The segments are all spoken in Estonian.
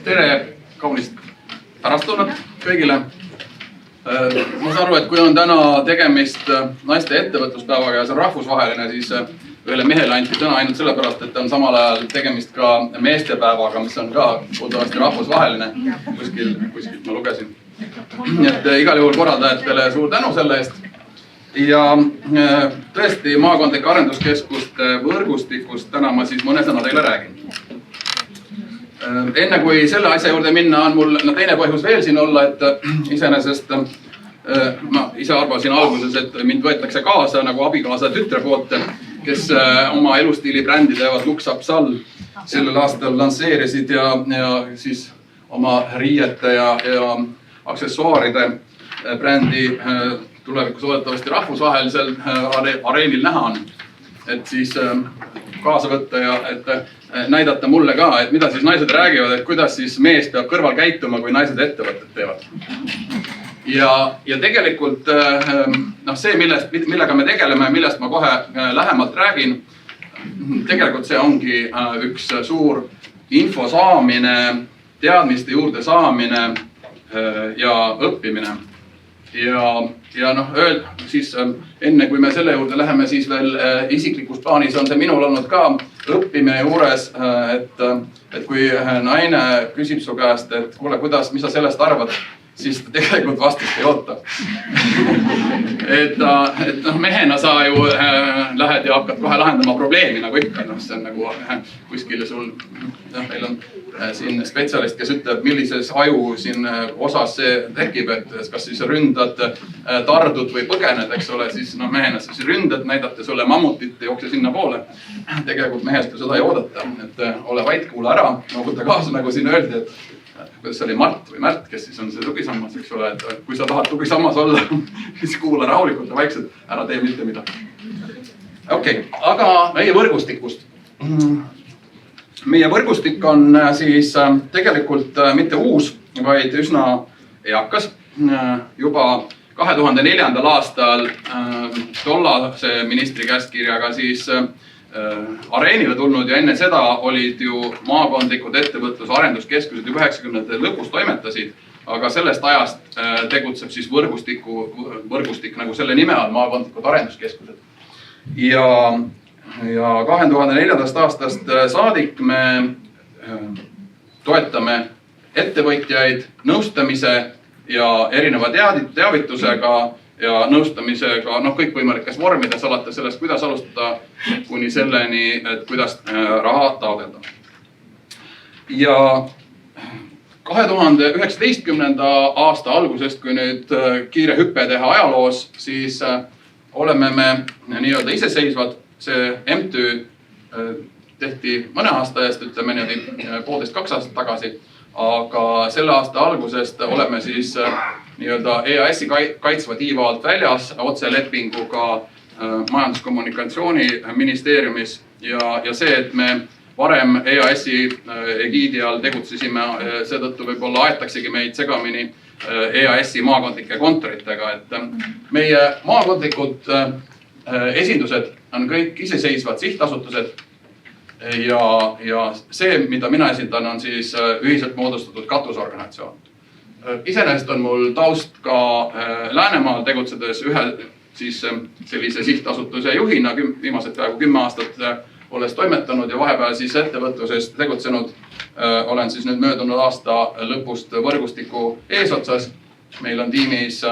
Tere kaunist pärastlõunat kõigile. Ma saan aru, et kui on täna tegemist naiste ettevõtluspäevaga ja see on rahvusvaheline, siis ühele mehele anti sõna ainult sellepärast, et on samal ajal tegemist ka meestepäevaga, mis on ka kuuldavasti rahvusvaheline. Kuskilt ma lugesin. Nii et igal juhul korraldajatele suur tänu selle eest. Ja tõesti maakondlike arenduskeskuste võrgustikust täna ma siis mõne sõna teile räägin. Enne kui selle asja juurde minna, on mul teine põhjus veel siin olla, et iseenesest ma ise arvasin alguses, et mind võetakse kaasa nagu abikaasa tütre poolt, kes oma elustiili brändi teevad Luxapsal sellel aastal lansseerisid ja siis oma riiete ja aksessuaaride brändi tulevikus oodetavasti rahvusvahelisel areenil näha on. Et siis kaasa võtta ja et näidata mulle ka, et mida siis naised räägivad, et kuidas siis mees peab kõrval käituma, kui naised ettevõtted teevad. Ja tegelikult see, millega me tegeleme, millest ma kohe lähemalt räägin, tegelikult see ongi üks suur info saamine, teadmiste juurde saamine ja õppimine. Ja siis enne kui me selle juurde läheme, siis veel isiklikus plaanis on see minul olnud ka õppimine juures, et kui naine küsib su käest, et kuule, mis sa sellest arvad, siis ta tegelikult vastust ei oota. Et mehena sa ju lähed ja hakkad kohe lahendama probleemi nagu ikka. See on nagu kuskil sul, meil on siin spetsialist, kes ütleb, millises aju siin osas see tekib, et kas siis ründad, tardud või põgened, eks ole, siis mehena sa siis ründad, näidate sulle mammutit ja jookse sinna poole. Tegelikult mehest ju seda ei oodata, et ole vait, kuule ära, nooguta kaasa, nagu siin öeldi, et kuidas see oli Mart või Märt, kes siis on see tugisammas, eks ole, et kui sa tahad tugisammas olla, siis kuula rahulikult ja vaikselt, ära tee mitte midagi. Okei, aga meie võrgustikust. Meie võrgustik on siis tegelikult mitte uus, vaid üsna eakas. Juba 2004. aastal tollase ministri käskkirjaga siis areenile tulnud ja enne seda olid ju maakondlikud ettevõtlus- arenduskeskused juba 90. lõpus toimetasid, aga sellest ajast tegutseb siis võrgustik nagu selle nime all maakondlikud arenduskeskused. Ja 2004. aastast saadik me toetame ettevõtjaid nõustamise ja erineva teavitusega ja nõustamisega kõikvõimalikes vormides alates sellest, kuidas alustada kuni selleni, et kuidas raha taotleda. Ja 2019. aasta algusest, kui nüüd kiire hüppe teha ajaloos, siis oleme me nii-öelda iseseisvad. See MTÜ tehti mõne aasta eest, ütleme niimoodi 1,5–2 aastat tagasi, aga selle aasta algusest oleme siis nii-öelda EAS-i kaitsva tiiva alt väljas otselepinguga Majandus-kommunikatsiooniministeeriumis ja see, et me varem EAS-i egiidi all tegutsesime, seetõttu võib-olla aetaksegi meid segamini EAS-i maakondlike kontoritega, et meie maakondlikud esindused on kõik iseseisvad sihtasutused ja see, mida mina esindan, on siis ühiselt moodustatud katusorganisatsioon. Iseenesest on mul taust ka Läänemaal tegutsedes ühe siis sellise sihtasutuse juhina viimased peaaegu 10 aastat olles toimetanud ja vahepeal siis ettevõtluses tegutsenud. Olen siis nüüd möödunud aasta lõpust võrgustiku eesotsas. Meil on tiimis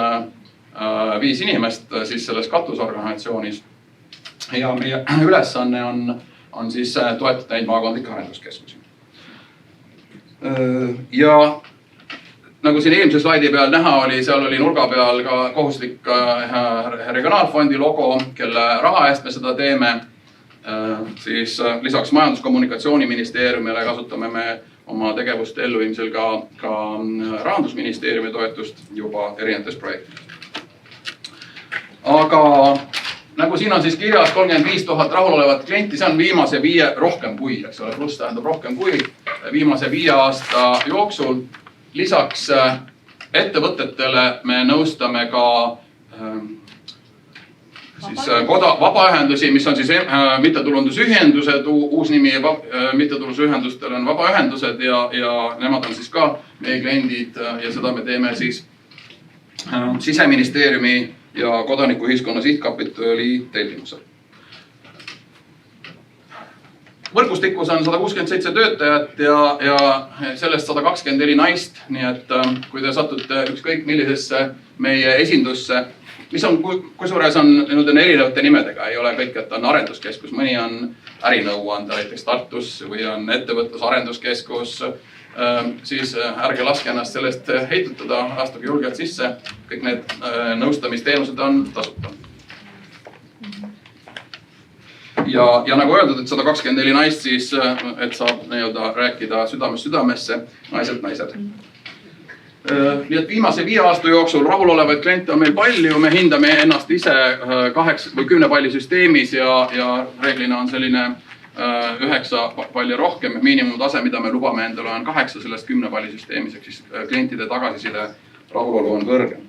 5 inimest siis selles katusorganisatsioonis ja meie ülesanne on siis toetada neid maakondlikke arenduskeskusi. Ja nagu siin eelmise slaidi peal näha oli, seal oli nurga peal ka kohustuslik regionaalfondi logo, kelle raha eest me seda teeme. Siis lisaks Majandus-kommunikatsiooniministeeriumile kasutame me oma tegevuste elluviimisel ka Rahandusministeeriumi toetust juba erinevates projektides. Aga nagu siin on siis kirjas 35 000 rahulolevat klienti, see on viimase 5 rohkem kui, eks ole, pluss tähendab rohkem kui viimase 5 aasta jooksul. Lisaks ettevõtetele me nõustame ka siis vabaühendusi, mis on siis mittetulundusühendused, uus nimi mittetulundusühendustel on vabaühendused ja nemad on siis ka meie kliendid ja seda me teeme siis Siseministeeriumi ja Kodanikuühiskonna Sihtkapitali tellimusel. Võrgustikus on 167 töötajat ja sellest 124 naist, nii et kui te satute ükskõik millisesse meie esindusse, mis on, kusjuures on erinevate nimedega, ei ole kõik, et on arenduskeskus, mõni on ärinõuande näiteks Tartus või on ettevõtlusarenduskeskus, siis ärge laske ennast sellest heitutada, astuge julgelt sisse, kõik need nõustamisteenused on tasuta. Ja nagu öeldud, et 124 naist siis, et saab rääkida südamest südamesse, naised. Nii et viimase 5 aasta jooksul rahulolevaid kliente on meil palju, me hindame ennast ise 8 või 10 palli süsteemis ja reeglina on selline 9 palli rohkem, miinimumtase, mida me lubame endale on 8 sellest 10 palli süsteemis, ehk siis klientide tagasiside rahulolu on kõrgem.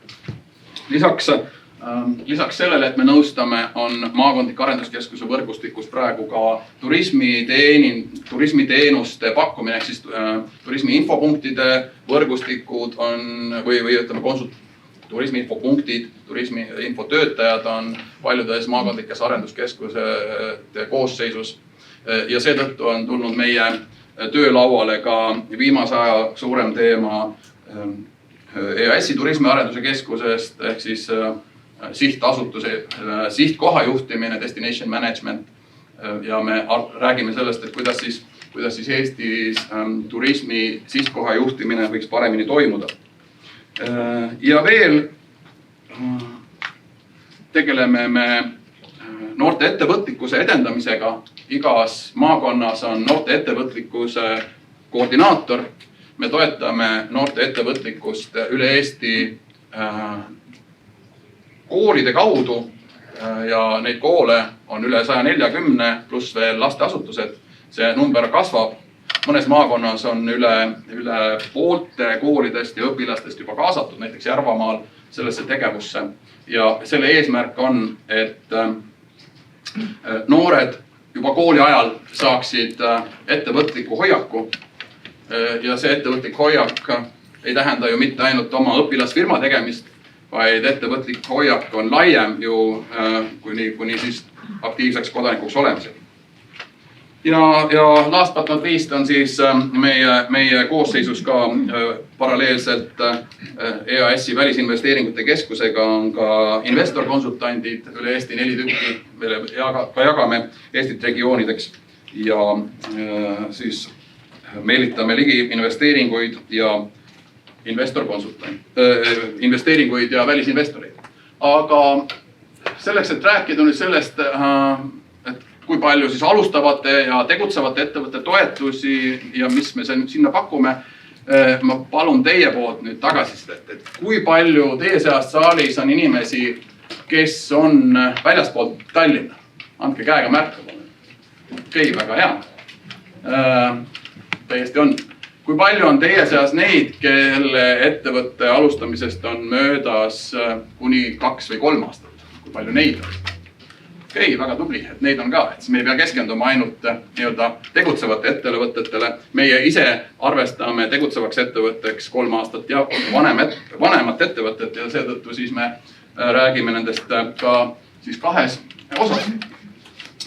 Lisaks sellele, et me nõustame, on maakondlik arenduskeskuse võrgustikus praegu ka turismiteenuste pakkumine, ehk siis turismi infopunktide võrgustikud on või ütleme turismi infopunktid, turismi infotöötajad on paljudes maakondlikes arenduskeskused koosseisus ja seetõttu on tulnud meie töölauale ka viimase aja suurem teema EAS-i turismiarenduse keskusest ehk siis sihtasutuse sihtkoha juhtimine, destination management ja me räägime sellest, et kuidas siis Eestis turismi sihtkoha juhtimine võiks paremini toimuda. Ja veel tegeleme me noorte ettevõtlikkuse edendamisega. Igas maakonnas on noorte ettevõtlikkuse koordinaator. Me toetame noorte ettevõtlikkust üle Eesti koolide kaudu ja neid koole on üle 140 pluss veel lasteasutused. See number kasvab. Mõnes maakonnas on üle poolte koolidest ja õpilastest juba kaasatud, näiteks Järvamaal sellesse tegevusse. Ja selle eesmärk on, et noored juba kooli ajal saaksid ettevõtliku hoiaku. Ja see ettevõtlik hoiak ei tähenda ju mitte ainult oma õpilasfirma tegemist, vaid ettevõtlik hoiak on laiem ju kuni siis aktiivseks kodanikuks olemisel. Ja last but not least on siis meie koosseisus ka paralleelselt EAS-i välisinvesteeringute keskusega on ka investorkonsultandid üle Eesti 4 tükki, mille ka jagame Eestit regioonideks ja siis meelitame ligi investeeringuid ja välisinvestoreid. Aga selleks, et rääkida nüüd sellest, et kui palju siis alustavate ja tegutsevate ettevõtte toetusi ja mis me sinna pakume, ma palun teie poolt nüüd tagasisidet, et kui palju teie seast saalis on inimesi, kes on väljaspool Tallinna. Andke käega märku. Okei, väga hea. Täiesti on. Kui palju on teie seas neid, kelle ettevõtte alustamisest on möödas kuni 2 või 3 aastat? Kui palju neid on? Okei, väga tubli, et neid on ka. Et me ei pea keskenduma ainult tegutsevate ettevõtetele. Meie ise arvestame tegutsevaks ettevõtteks 3 aastat ja vanemat ettevõtet ja seetõttu siis me räägime nendest ka siis 2 osas.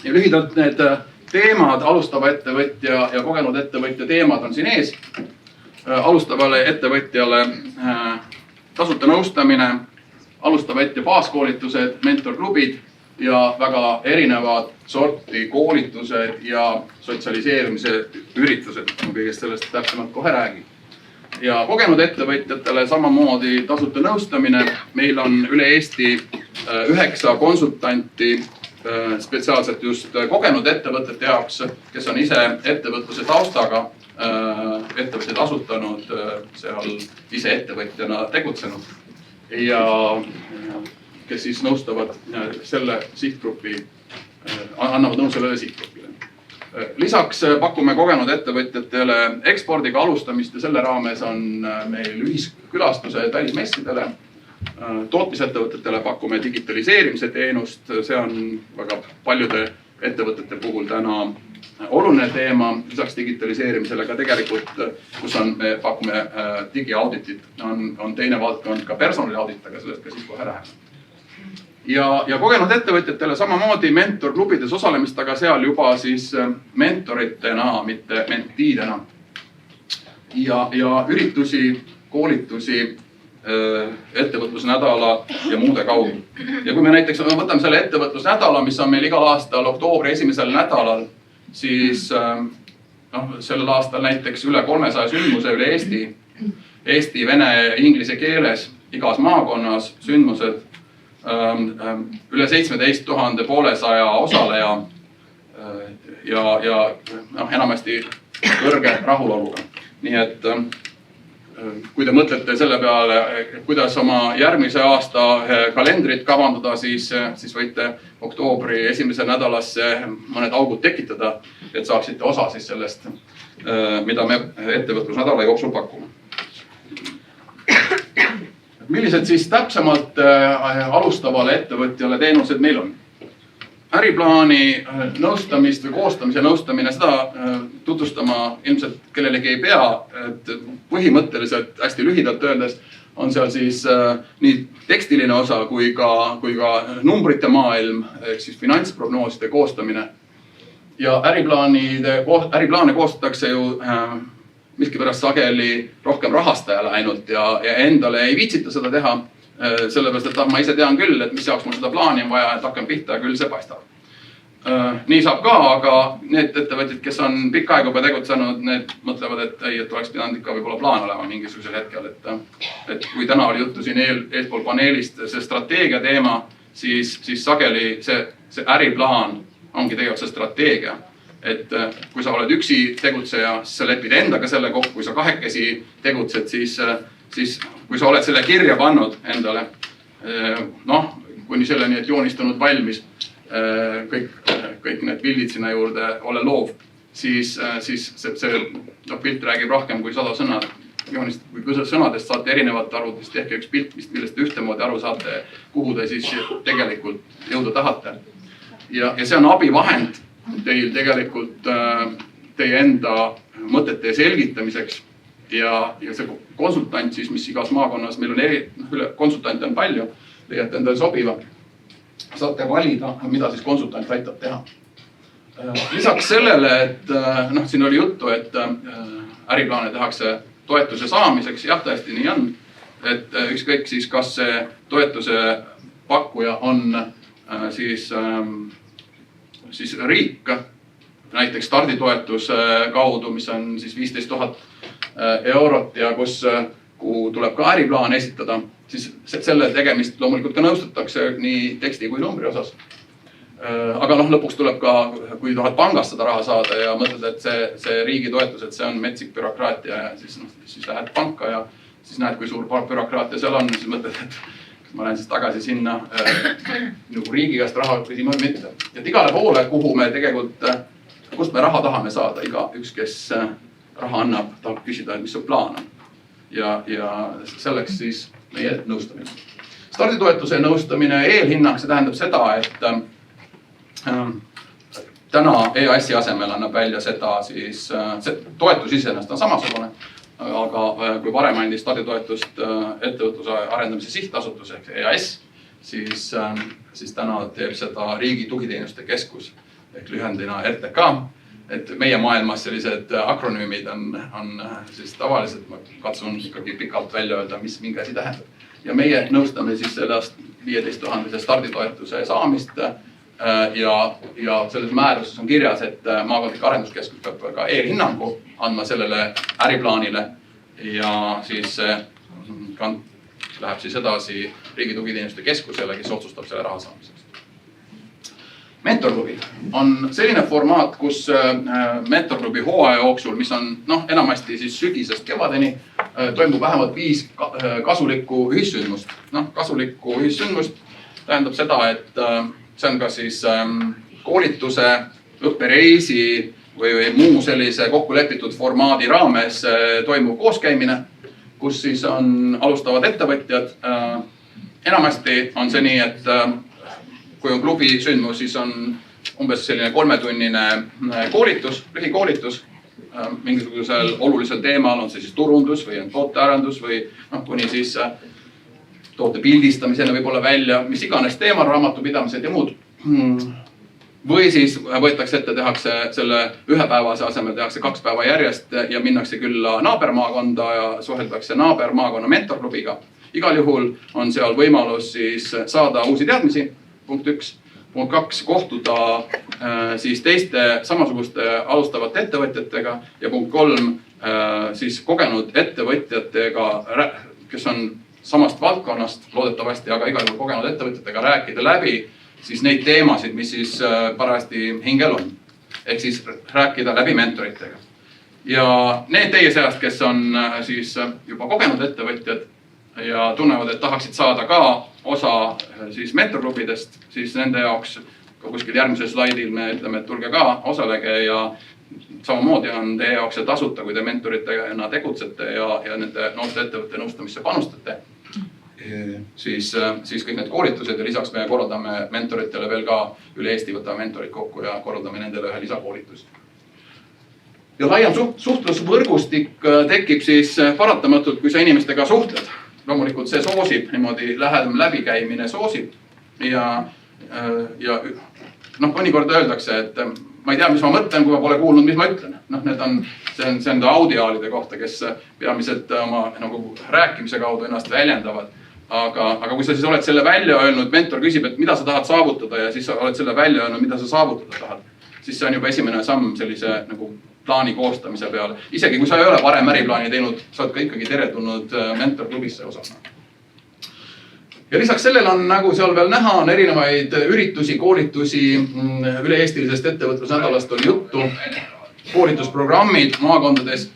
Ja lühidalt need teemad, alustava ettevõtja ja kogenud ettevõtja teemad on siin ees. Alustavale ettevõtjale tasuta nõustamine, alustava ettevõtja baaskoolitused, mentorklubid ja väga erinevad sorti koolitused ja sotsialiseerimise üritused. Ma kõigest sellest täpsemalt kohe räägin. Ja kogenud ettevõtjatele samamoodi tasuta nõustamine. Meil on üle Eesti 9 konsultanti spetsiaalselt just kogenud ettevõtete jaoks, kes on ise ettevõtluse taustaga, ettevõtteid asutanud, seal ise ettevõtjana tegutsenud ja kes siis nõustavad selle sihtgrupi, annavad nõu sellele sihtgrupile. Lisaks pakume kogenud ettevõtjatele ekspordiga alustamist ja selle raames on meil ühiskülastused välismessidele. tootmisettevõtetele pakume digitaliseerimise teenust, see on väga paljude ettevõtete puhul täna oluline teema, lisaks digitaliseerimisele ka tegelikult, kus me pakume digiauditit, on teine valdkond ka personaliaudit, aga sellest ka siis kohe läheme. Ja kogenud ettevõtjatele samamoodi mentorklubides osalemist, aga seal juba siis mentoritena, mitte mentiidena. Ja üritusi, koolitusi, ettevõtlusnädala ja muude kaudu. Ja kui me näiteks võtame selle ettevõtlusnädala, mis on meil igal aastal oktoobri esimesel nädalal, siis sellel aastal näiteks üle 300 sündmuse üle Eesti, vene ja inglise keeles, igas maakonnas sündmused, üle 17 500 osaleja ja enamasti kõrge rahuloluga. Nii et kui te mõtlete selle peale, kuidas oma järgmise aasta kalendrit kavandada, siis võite oktoobri esimese nädalasse mõned augud tekitada, et saaksite osa siis sellest, mida me ettevõtlusnädala jooksul pakume. Millised siis täpsemalt alustavale ettevõtjale teenused meil on? Äriplaani nõustamist või koostamise nõustamine, seda tutvustama ilmselt kellelegi ei pea, et põhimõtteliselt hästi lühidalt öeldes on seal siis nii tekstiline osa kui ka numbrite maailm, ehk siis finantsprognooside koostamine. Ja äriplaane koostatakse ju miskipärast sageli rohkem rahastajale ainult ja endale ei viitsita seda teha, sellepärast, et ma ise tean küll, et mis jaoks mul seda plaani on vaja, et hakkan pihta ja küll see paistab. Nii saab ka, aga need ettevõtjad, kes on pikka aega juba tegutsenud, need mõtlevad, et oleks pidanud ikka võib-olla plaan olema mingisugusel hetkel. Et kui täna oli juttu siin eespool paneelist see strateegia teema, siis sageli see äriplaan ongi tegelikult see strateegia. Et kui sa oled üksi tegutseja, siis sa lepid endaga selle kokku, kui sa kahekesi tegutsed, siis kui sa oled selle kirja pannud endale, kuni selleni, et joonistanud valmis, kõik need pildid sinna juurde, ole loov, siis see pilt räägib rohkem kui 100 sõna. Kui sõnadest saate erinevat aru, siis tehke üks pilt, millest te ühtemoodi aru saate, kuhu te siis tegelikult jõuda tahate. Ja see on abivahend teil tegelikult teie enda mõtete selgitamiseks ja see konsultant siis, mis igas maakonnas, meil on konsultante on palju, leiate endale sobiva, saate valida, mida siis konsultant aitab teha. Lisaks sellele, et siin oli juttu, et äriplaane tehakse toetuse saamiseks, jah, tõesti nii on, et ükskõik siis, kas see toetuse pakkuja on siis riik, näiteks starditoetuse kaudu, mis on siis 15 000 eurot ja kuhu tuleb ka äriplaan esitada, siis selle tegemist loomulikult ka nõustatakse nii teksti kui numbri osas. Aga lõpuks tuleb ka, kui tahad pangast seda raha saada ja mõtled, et see riigi toetus, et see on metsik bürokraatia ja siis lähed panka ja siis näed, kui suur bürokraatia seal on, siis mõtled, et ma lähen siis tagasi sinna nagu riigi käest raha küsima või mitte. Et igale poole, kuhu me tegelikult, kust me raha tahame saada, üks, kes raha annab, tahab küsida, mis su plaan on. Ja selleks siis meie nõustamine. Starditoetuse nõustamine, eelhinnang, see tähendab seda, et täna EAS-i asemel annab välja seda siis, see toetus iseenesest on samasugune, aga kui varem andis starditoetust ettevõtluse arendamise sihtasutus ehk EAS, siis täna teeb seda Riigi Tugiteenuste Keskus ehk lühendina RTK. Et meie maailmas sellised akronüümid on siis tavaliselt, ma katsun ikkagi pikalt välja öelda, mis mingi asi tähendab. Ja meie nõustame siis sellest 15 000 starditoetuse saamist ja selles määruses on kirjas, et maakondlik arenduskeskus peab ka eelhinnangu andma sellele äriplaanile ja siis läheb siis edasi Riigi Tugiteenuste Keskusele, kes otsustab selle raha saamiseks. Mentorklubid on selline formaat, kus mentorklubi hooaja jooksul, mis on enamasti siis sügisest kevadeni, toimub vähemalt 5 kasulikku ühissündmust. Kasulikku ühissündmust tähendab seda, et see on ka siis koolituse, õppereisi või muu sellise kokkulepitud formaadi raames toimub kooskäimine, kus siis on alustavad ettevõtjad, enamasti on see nii, et kui on klubi sündmus, siis on umbes selline 3-tunnine koolitus, lühikoolitus mingisugusel olulisel teemal, on see siis turundus või on tootearendus või kuni siis toote pildistamisena võib-olla välja, mis iganes teemal, raamatupidamised ja muud. Või siis võetakse ette, tehakse selle ühepäevase asemel, tehakse 2 päeva järjest ja minnakse külla naabermaakonda ja suheldakse naabermaakonna mentorklubiga. Igal juhul on seal võimalus siis saada uusi teadmisi, punkt 1. Punkt 2, kohtuda siis teiste samasuguste alustavate ettevõtjatega ja punkt 3, siis kogenud ettevõtjatega, kes on samast valdkonnast loodetavasti, aga igal juhul kogenud ettevõtjatega rääkida läbi siis neid teemasid, mis siis parajasti hingel on. Ehk siis rääkida läbi mentoritega. Ja need teie seast, kes on siis juba kogenud ettevõtjad ja tunnevad, et tahaksid saada ka osa siis mentorklubidest, siis nende jaoks kuskil järgmisel slaidil me ütleme, et tulge ka, osalege ja samamoodi on teie jaoks see tasuta, kui te mentoritena tegutsete ja nende noorte ettevõtte nõustamisse panustate. Siis kõik need koolitused ja lisaks me korraldame mentoritele veel ka üle Eesti võtame mentorid kokku ja korraldame nendele ühe lisakoolitust. Ja laiem suhtlusvõrgustik tekib siis paratamatult, kui sa inimestega suhtled. Loomulikult see soosib, niimoodi lähedam läbikäimine soosib ja mõnikord öeldakse, et ma ei tea, mis ma mõtlen, kui ma pole kuulnud, mis ma ütlen. See on nende audiaalide kohta, kes peamiselt oma rääkimise kaudu ennast väljendavad. Aga kui sa siis oled selle välja öelnud, mentor küsib, et mida sa tahad saavutada ja siis sa oled selle välja öelnud, mida sa saavutada tahad, siis see on juba esimene samm sellise plaani koostamise peale. Isegi kui sa ei ole varem äriplaani teinud, sa oled ka ikkagi teretulnud mentorklubisse osana. Ja lisaks sellele on seal veel näha, on erinevaid üritusi, koolitusi, üle-eestilisest ettevõtlusnädalast oli juttu, koolitusprogrammid maakondades.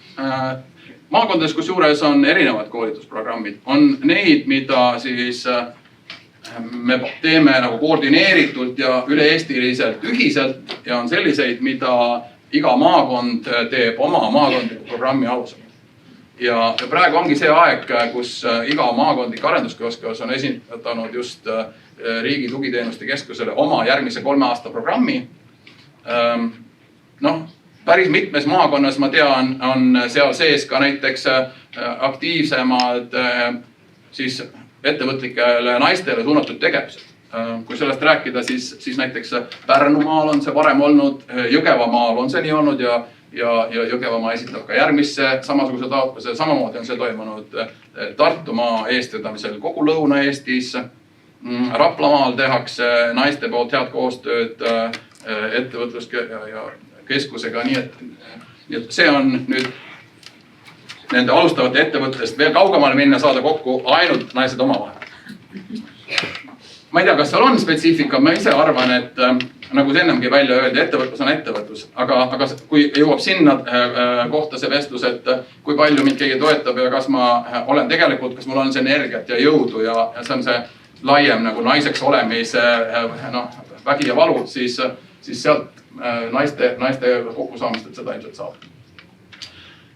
Maakondades, kus juures on erinevad koolitusprogrammid, on neid, mida siis me teeme koordineeritult ja üle-eestiliselt ühiselt ja on selliseid, mida iga maakond teeb oma maakondliku programmi alusel. Ja praegu ongi see aeg, kus iga maakondlik arenduskeskus on esitanud just Riigi Tugiteenuste Keskusele oma järgmise 3 aasta programmi. Päris mitmes maakonnas, ma tean, on seal sees ka näiteks aktiivsemad siis ettevõtlikele naistele suunatud tegevused. Kui sellest rääkida, siis näiteks Pärnumaal on see varem olnud, Jõgevamaal on see nii olnud ja Jõgevamaa esitab ka järgmisse samasuguse taotluse. Samamoodi on see toimunud Tartumaa eestvedamisel kogu Lõuna-Eestis. Raplamaal tehakse naiste poolt head koostööd ettevõtluskeskusega, nii et see on nüüd nende alustavate ettevõttest veel kaugemale minna, saada kokku ainult naised omavahel. Ma ei tea, kas seal on spetsiifika, ma ise arvan, et nagu see ennemgi välja öeldi, ettevõtlus on ettevõtlus, aga kui jõuab sinna kohta see vestlus, et kui palju mind keegi toetab ja kas ma olen tegelikult, kas mul on see energiat ja jõudu ja see on see laiem naiseks olemise vägi ja valu, siis sealt naiste kokkusaamist, et seda ilmselt saab.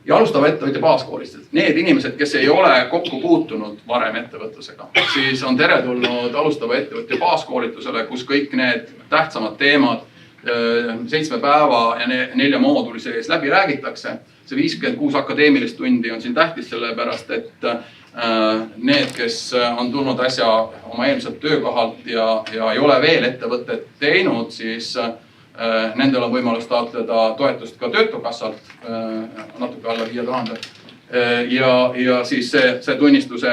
Ja alustava ettevõtja baaskoolist. Need inimesed, kes ei ole kokku puutunud varem ettevõtlusega, siis on teretulnud alustava ettevõtja baaskoolitusele, kus kõik need tähtsamad teemad 7 päeva ja 4 mooduli sees läbi räägitakse. See 56 akadeemilist tundi on siin tähtis sellepärast, et need, kes on tulnud äsja oma eelmiselt töökohalt ja ei ole veel ettevõtet teinud, siis nendel on võimalus taotleda toetust ka Töötukassalt, natuke alla 5000. Ja siis see tunnistuse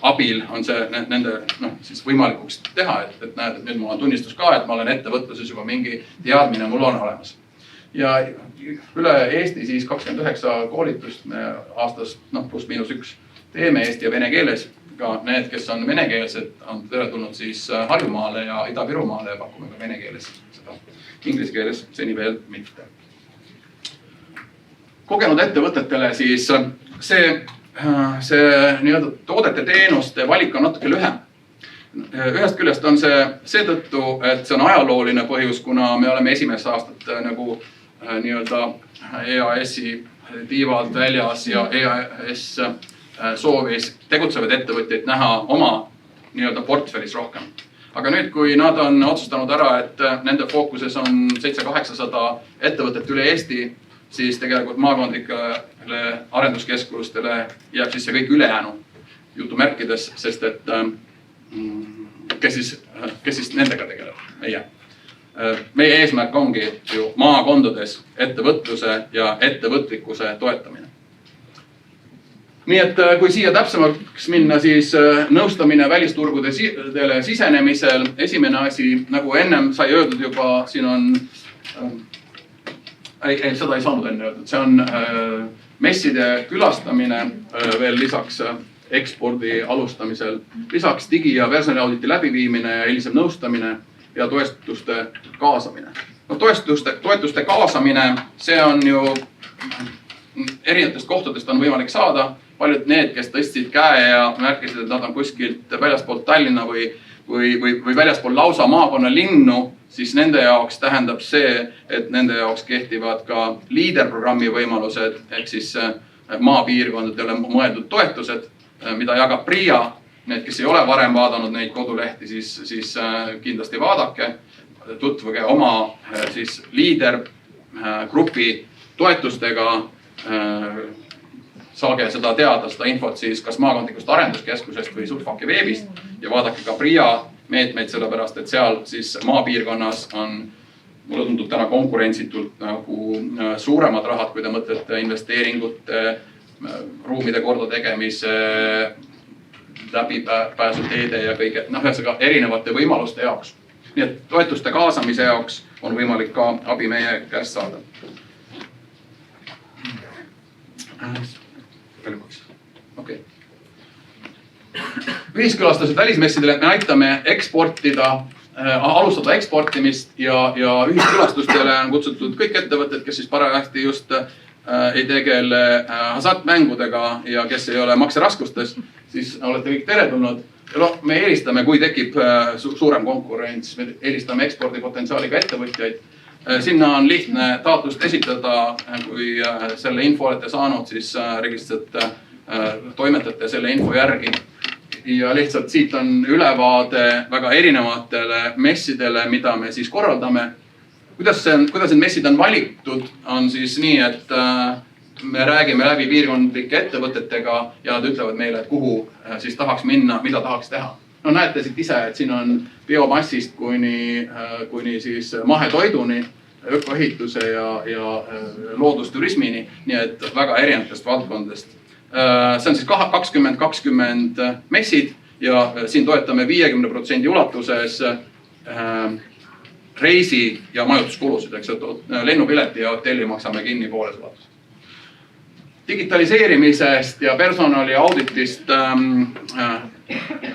abil on see nende siis võimalikuks teha, et näed, et nüüd mul on tunnistus ka, et ma olen ettevõtluses juba mingi teadmine mul on olemas. Ja üle Eesti siis 29 koolitust me aastas +/- teeme eesti ja vene keeles. Ka need, kes on venekeelsed, on teretulnud siis Harjumaale ja Ida-Virumaale ja pakume ka vene keeles seda. Inglise keeles seni veel mitte. Kogenud ettevõtetele siis see nii-öelda toodete teenuste valik on natuke lühem. Ühest küljest on see seetõttu, et see on ajalooline põhjus, kuna me oleme esimest aastat nagu nii-öelda EAS-i tiivalt väljas ja EAS soovis tegutsevaid ettevõtjaid näha oma nii-öelda portfellis rohkem. Aga nüüd, kui nad on otsustanud ära, et nende fookuses on 700-800 ettevõtet üle Eesti, siis tegelikult maakondlikele arenduskeskustele jääb siis see kõik ülejäänu jutumärkides, sest et kes siis nendega tegeleb? Meie eesmärk ongi ju maakondades ettevõtluse ja ettevõtlikkuse toetamine. Nii et kui siia täpsemaks minna, siis nõustamine välisturgudele sisenemisel. Esimene asi, nagu ennem sai öeldud juba, siin on, seda ei saanud enne öeldud, see on messide külastamine veel lisaks ekspordi alustamisel, lisaks digi- ja personaliauditi läbiviimine ja hilisem nõustamine ja toetuste kaasamine. No, toetuste kaasamine, see on ju erinevatest kohtadest on võimalik saada. Paljud need, kes tõstsid käe ja märkisid, et nad on kuskilt väljaspoolt Tallinna või väljaspool lausa maakonna linnu, siis nende jaoks tähendab see, et nende jaoks kehtivad ka liiderprogrammi võimalused, ehk siis maapiirkondadele mõeldud toetused, mida jagab PRIA. Need, kes ei ole varem vaadanud neid kodulehti, siis kindlasti vaadake, tutvuge oma liidergrupi toetustega, saage seda teada, seda infot siis kas maakondlikust arenduskeskusest või Sulfaki veebist ja vaadake ka PRIA meetmeid, sellepärast et seal siis maapiirkonnas on, mulle tundub täna konkurentsitult nagu suuremad rahad, kui te mõtlete investeeringute, ruumide korda tegemise, läbipääsuteede ja kõige, erinevate võimaluste jaoks. Nii et toetuste kaasamise jaoks on võimalik ka abi meie käest saada. Okay. Ühiskülastused välismessidele me aitame alustada eksportimist ja ühiskülastustele on kutsutud kõik ettevõtted, kes siis parajasti just ei tegele hasartmängudega ja kes ei ole makseraskustes, siis olete kõik teretulnud. Ja me eelistame, kui tekib suurem konkurents, me eelistame ekspordipotentsiaaliga ettevõtjaid. Sinna on lihtne taotlust esitada, kui selle info olete saanud, siis lihtsalt toimetate selle info järgi. Ja lihtsalt siit on ülevaade väga erinevatele messidele, mida me siis korraldame. Kuidas need messid on valitud, on siis nii, et me räägime läbi piirkondlike ettevõtetega ja nad ütlevad meile, et kuhu siis tahaks minna, mida tahaks teha. No näete siit ise, et siin on biomassist kuni siis mahetoiduni, ökoehituse ja loodusturismini, nii et väga erinevatest valdkondadest. See on siis 2020 messid ja siin toetame 50% ulatuses reisi- ja majutuskulusid, eks lennupileti ja hotelli maksame kinni pooles ulatuses. Digitaliseerimisest ja personali auditist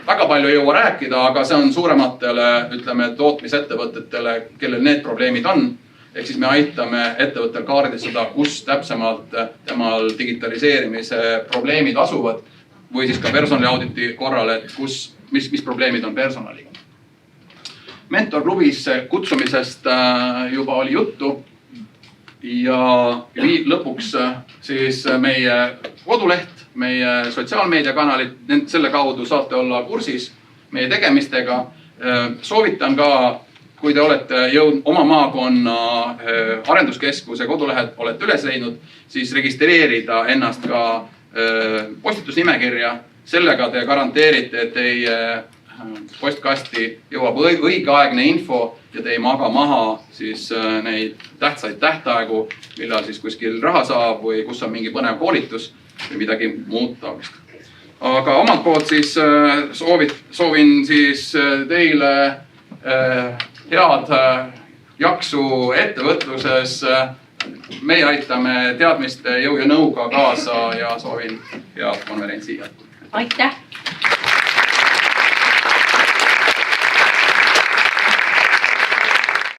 väga palju ei jõua rääkida, aga see on suurematele, ütleme, tootmisettevõtetele, kellel need probleemid on. Ehk siis me aitame ettevõttel kaardistada, kus täpsemalt temal digitaliseerimise probleemid asuvad või siis ka personali auditi korral, et mis probleemid on personaliga. Mentorklubis kutsumisest juba oli juttu ja lõpuks siis meie koduleht, meie sotsiaalmeediakanalid, selle kaudu saate olla kursis meie tegemistega. Soovitan ka, kui te olete oma maakonna arenduskeskuse kodulehed olete üles leidnud, siis registreerida ennast ka postitusnimekirja. Sellega te garanteerite, et teie postkasti jõuab õigeaegne info ja te ei maga maha siis neid tähtsaid tähtaegu, millal siis kuskil raha saab või kus on mingi põnev koolitus või midagi muud taolist. Aga omalt poolt siis soovin siis teile head jaksu ettevõtluses. Meie aitame teadmiste jõu ja nõuga kaasa ja soovin head konverentsi jätku. Aitäh!